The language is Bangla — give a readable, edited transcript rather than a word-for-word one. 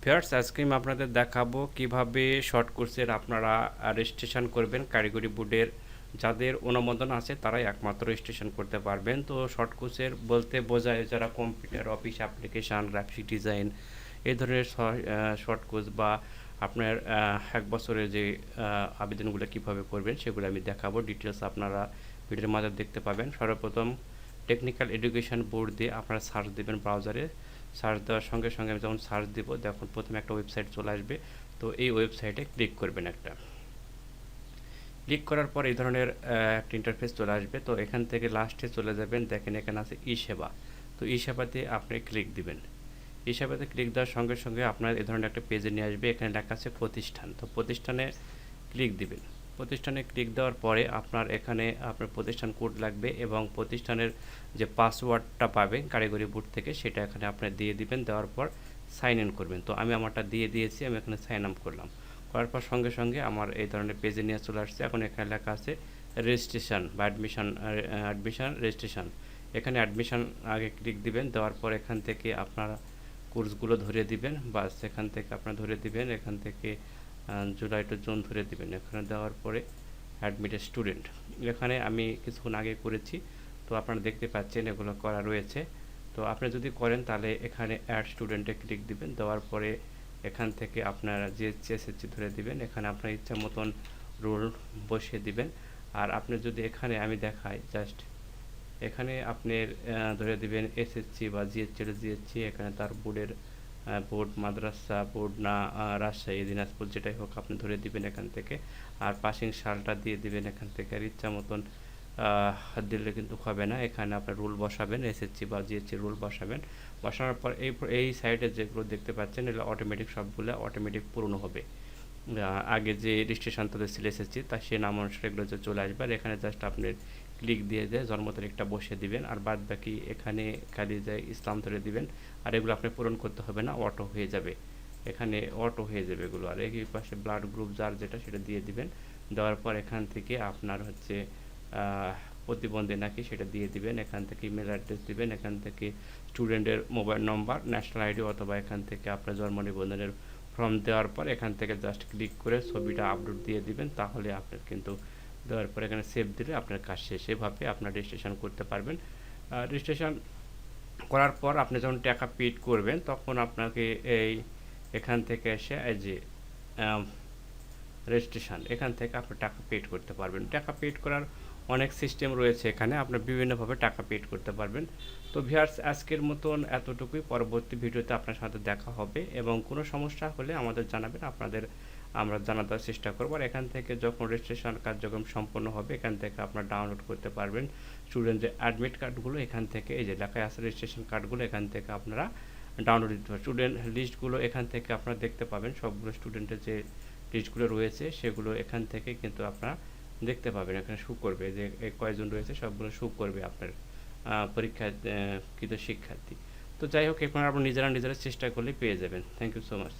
ভিউয়ার্স, আজকে আমি আপনাদের দেখাবো কিভাবে শর্ট কোর্সের আপনারা রেজিস্ট্রেশন করবেন। কারিগরি বোর্ডের যাদের অনুমোদন আছে তারাই একমাত্র রেজিস্ট্রেশন করতে পারবেন। তো শর্ট কোর্সের বলতে বোঝায় যারা computer, office application, graphic design এই ধরনের শর্ট কোর্স বা আপনার 1 বছরের যে আবেদনগুলো কিভাবে করবেন সেগুলো আমি দেখাবো। ডিটেলস আপনারা ভিডিওর মাঝে দেখতে পাবেন। সর্বপ্রথম টেকনিক্যাল এডুকেশন বোর্ড দিয়ে আপনারা সার্চ দেবেন ব্রাউজারে। সার্চ দেওয়ার সঙ্গে সঙ্গে আমি যখন সার্চ দেব দেখুন প্রথমে একটা ওয়েবসাইট চলে আসবে। তো এই ওয়েবসাইটে ক্লিক করবেন একটা। ক্লিক করার পর এই ধরনের একটা ইন্টারফেস চলে আসবে। তো এখান থেকে লাস্টে চলে যাবেন, দেখেন এখানে আছে ই সেবা। তো ই সেবাতে আপনি ক্লিক দিবেন। ই সেবাতে ক্লিক দেওয়ার সঙ্গে সঙ্গে আপনার এই ধরনের একটা পেজে নিয়ে আসবে। এখানে লেখা আছে প্রতিষ্ঠান। তো প্রতিষ্ঠানে ক্লিক দিবেন। প্রতিষ্ঠানে ক্লিক দেওয়ার পরে আপনার এখানে আপনার প্রতিষ্ঠান কোড লাগবে এবং প্রতিষ্ঠানের যে পাসওয়ার্ডটা পাবেন কারিগরি বোর্ড থেকে সেটা এখানে আপনি দিয়ে দিবেন। দেওয়ার পর সাইন ইন করবেন। তো আমি আমারটা দিয়ে দিয়েছি, আমি এখানে সাইন আপ করলাম। করার পর সঙ্গে সঙ্গে আমার এই ধরনের পেজে নিয়ে চলে আসছে। এখন এখানে লেখা আছে রেজিস্ট্রেশন বা অ্যাডমিশন রেজিস্ট্রেশন। এখানে অ্যাডমিশন আগে ক্লিক দিবেন। দেওয়ার পর এখান থেকে আপনারা কোর্সগুলো ধরে দিবেন, বাস এখান থেকে আপনারা ধরে দিবেন, এখান থেকে জুলাই টু জুন ধরে দিবেন। এখানে দেওয়ার পরে অ্যাডমিটেড স্টুডেন্ট, এখানে আমি কিছুক্ষণ আগে করেছি। তো আপনারা দেখতে পাচ্ছেন এগুলো করা রয়েছে। তো আপনি যদি করেন তাহলে এখানে অ্যাড স্টুডেন্টে ক্লিক দিবেন। দেওয়ার পরে এখান থেকে আপনারা জিএসসি এসএসসি ধরে দিবেন। এখানে আপনার ইচ্ছা মতন রোল বসিয়ে দিবেন। আর আপনি যদি এখানে আমি দেখাই জাস্ট, এখানে আপনি ধরে দিবেন এসএসসি বা জিএসসি, এখানে তার বোর্ডের বোর্ড মাদ্রাসা বোর্ড না রাজশাহী দিনাজপুর যেটাই হোক আপনি ধরে দিবেন এখান থেকে। আর পাসিং সালটা দিয়ে দিবেন এখান থেকে। আর ইচ্ছা মতন দিলে কিন্তু হবে না, এখানে আপনার রুল বসাবেন, এসএসসি বা জিএসসি রুল বসাবেন। বসানোর পর এই সাইডে যেগুলো দেখতে পাচ্ছেন এগুলো অটোমেটিক, সবগুলো অটোমেটিক পূরণ হবে। আগে যে রেজিস্ট্রেশন তাদের ছিল এসএসসি তা সে নাম অনুসারে এগুলো যে চলে আসবে। আর এখানে জাস্ট আপনি ক্লিক দিয়ে জন্ম তারিখটা বসিয়ে দিবেন। আর বাদ বাকি এখানে খালি যে ইসলাম ধরে দিবেন। আর এগুলো আপনি পূরণ করতে হবে না, অটো হয়ে যাবে, এখানে অটো হয়ে যাবে এগুলো। আর এই পাশে ব্লাড গ্রুপ যার যেটা সেটা দিয়ে দিবেন। দেওয়ার পর এখান থেকে আপনার হচ্ছে প্রতিবন্ধী নাকি সেটা দিয়ে দিবেন। এখান থেকে ইমেল অ্যাড্রেস দিবেন। এখান থেকে স্টুডেন্টের মোবাইল নম্বর, ন্যাশনাল আইডি অথবা এখান থেকে আপনার জন্ম নিবন্ধনের ফর্ম দেওয়ার পর এখান থেকে জাস্ট ক্লিক করে ছবিটা আপলোড দিয়ে দিবেন। তাহলে আপনার কিন্তু দেওয়ার পর এখানে সেভ দিলে আপনার কাজ শেষ। এভাবে আপনার রেজিস্ট্রেশন করতে পারবেন। রেজিস্ট্রেশন করার পর আপনি যখন টাকা পেড করবেন তখন আপনাকে এখান থেকে এসে এই যে রেজিস্ট্রেশন, এখান থেকে আপনি টাকা পেড করতে পারবেন। টাকা পেড করার অনেক সিস্টেম রয়েছে এখানে, আপনি বিভিন্নভাবে টাকা পেড করতে পারবেন। তো ভিউয়ার্স, আজকের মতন এতটুকুই। পরবর্তী ভিডিওতে আপনার সাথে দেখা হবে এবং কোনো সমস্যা হলে আমাদের জানাবেন, আমরা জানাতে চেষ্টা করব। আর এখান থেকে যখন রেজিস্ট্রেশন কার্যক্রম সম্পন্ন হবে এখান থেকে আপনারা ডাউনলোড করতে পারবেন স্টুডেন্টের অ্যাডমিট কার্ডগুলো। এখান থেকে এই যে লেখা আছে রেজিস্ট্রেশন কার্ডগুলো, এখান থেকে আপনারা ডাউনলোড দিতে পারবেন। স্টুডেন্ট লিস্টগুলো এখান থেকে আপনারা দেখতে পাবেন, সবগুলো স্টুডেন্টের যে লিস্টগুলো রয়েছে সেগুলো এখান থেকে কিন্তু আপনারা দেখতে পাবেন। এখানে শো করবে যে কয়জন রয়েছে, সবগুলো শো করবে আপনার পরীক্ষাকৃত শিক্ষার্থী। তো যাই হোক, এখন আপনারা নিজেরা চেষ্টা করলে পেয়ে যাবেন। Thank you so much.